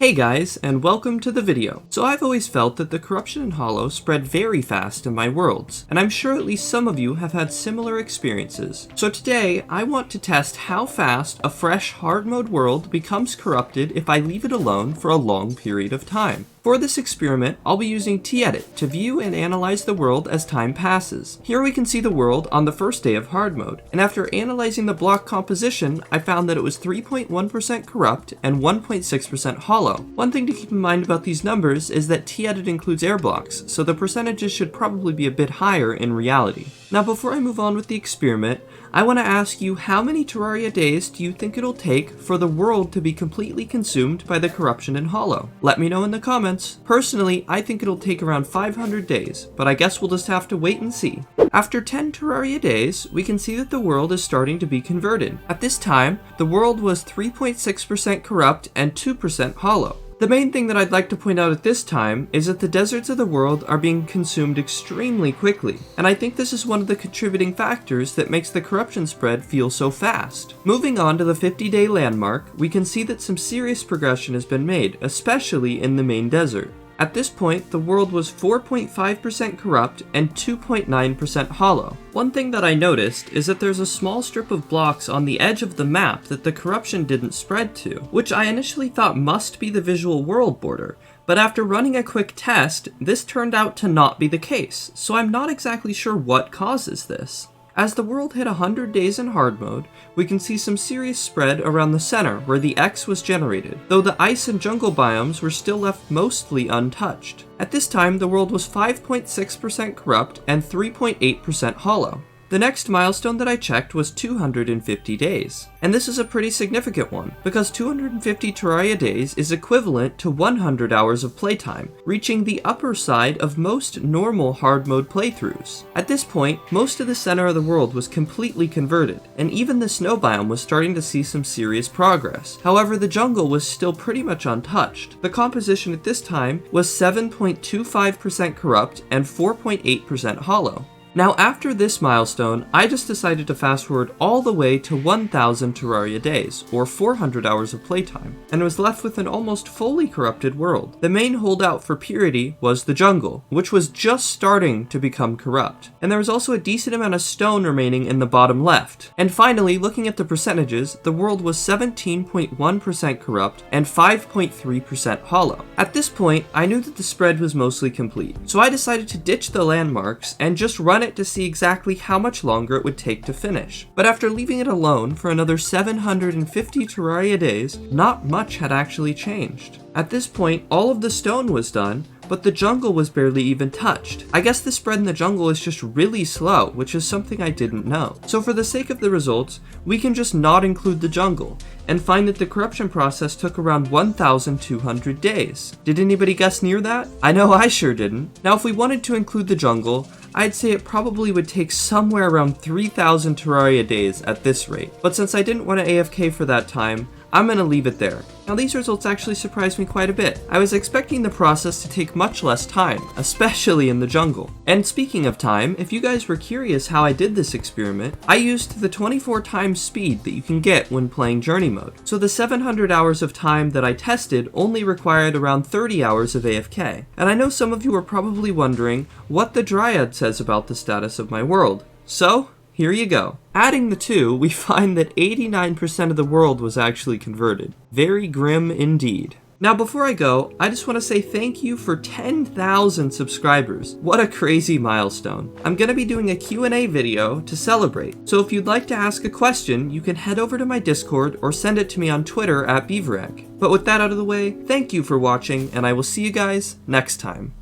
Hey guys, and welcome to the video. So I've always felt that the corruption in Hallow spread very fast in my worlds, and I'm sure at least some of you have had similar experiences. So today, I want to test how fast a fresh hard mode world becomes corrupted if I leave it alone for a long period of time. For this experiment, I'll be using TEdit to view and analyze the world as time passes. Here we can see the world on the first day of hard mode, and after analyzing the block composition, I found that it was 3.1% corrupt and 1.6% hollow. One thing to keep in mind about these numbers is that TEdit includes air blocks, so the percentages should probably be a bit higher in reality. Now before I move on with the experiment, I want to ask you, how many Terraria days do you think it'll take for the world to be completely consumed by the corruption in Hallow? Let me know in the comments. Personally, I think it'll take around 500 days, but I guess we'll just have to wait and see. After 10 Terraria days, we can see that the world is starting to be converted. At this time, the world was 3.6% corrupt and 2% hollow. The main thing that I'd like to point out at this time is that the deserts of the world are being consumed extremely quickly, and I think this is one of the contributing factors that makes the corruption spread feel so fast. Moving on to the 50-day landmark, we can see that some serious progression has been made, especially in the main desert. At this point, the world was 4.5% corrupt and 2.9% hollow. One thing that I noticed is that there's a small strip of blocks on the edge of the map that the corruption didn't spread to, which I initially thought must be the visual world border, but after running a quick test, this turned out to not be the case, so I'm not exactly sure what causes this. As the world hit 100 days in hard mode, we can see some serious spread around the center where the X was generated, though the ice and jungle biomes were still left mostly untouched. At this time, the world was 5.6% corrupt and 3.8% hollow. The next milestone that I checked was 250 days, and this is a pretty significant one, because 250 Terraria days is equivalent to 100 hours of playtime, reaching the upper side of most normal hard mode playthroughs. At this point, most of the center of the world was completely converted, and even the snow biome was starting to see some serious progress. However, the jungle was still pretty much untouched. The composition at this time was 7.25% corrupt and 4.8% hollow. Now after this milestone, I just decided to fast forward all the way to 1000 Terraria days, or 400 hours of playtime, and was left with an almost fully corrupted world. The main holdout for purity was the jungle, which was just starting to become corrupt, and there was also a decent amount of stone remaining in the bottom left. And finally, looking at the percentages, the world was 17.1% corrupt and 5.3% hollow. At this point, I knew that the spread was mostly complete, so I decided to ditch the landmarks and just run it to see exactly how much longer it would take to finish. But after leaving it alone for another 750 Terraria days, not much had actually changed. At this point, all of the stone was done, but the jungle was barely even touched. I guess the spread in the jungle is just really slow, which is something I didn't know. So for the sake of the results, we can just not include the jungle, and find that the corruption process took around 1,200 days. Did anybody guess near that? I know I sure didn't. Now if we wanted to include the jungle, I'd say it probably would take somewhere around 3,000 Terraria days at this rate. But since I didn't want to AFK for that time, I'm gonna leave it there. Now these results actually surprised me quite a bit. I was expecting the process to take much less time, especially in the jungle. And speaking of time, if you guys were curious how I did this experiment, I used the 24 times speed that you can get when playing journey mode. So the 700 hours of time that I tested only required around 30 hours of AFK. And I know some of you are probably wondering what the Dryad says about the status of my world. So, here you go. Adding the two, we find that 89% of the world was actually converted. Very grim indeed. Now before I go, I just want to say thank you for 10,000 subscribers. What a crazy milestone. I'm going to be doing a Q&A video to celebrate, so if you'd like to ask a question, you can head over to my Discord or send it to me on Twitter at beaverrac. But with that out of the way, thank you for watching, and I will see you guys next time.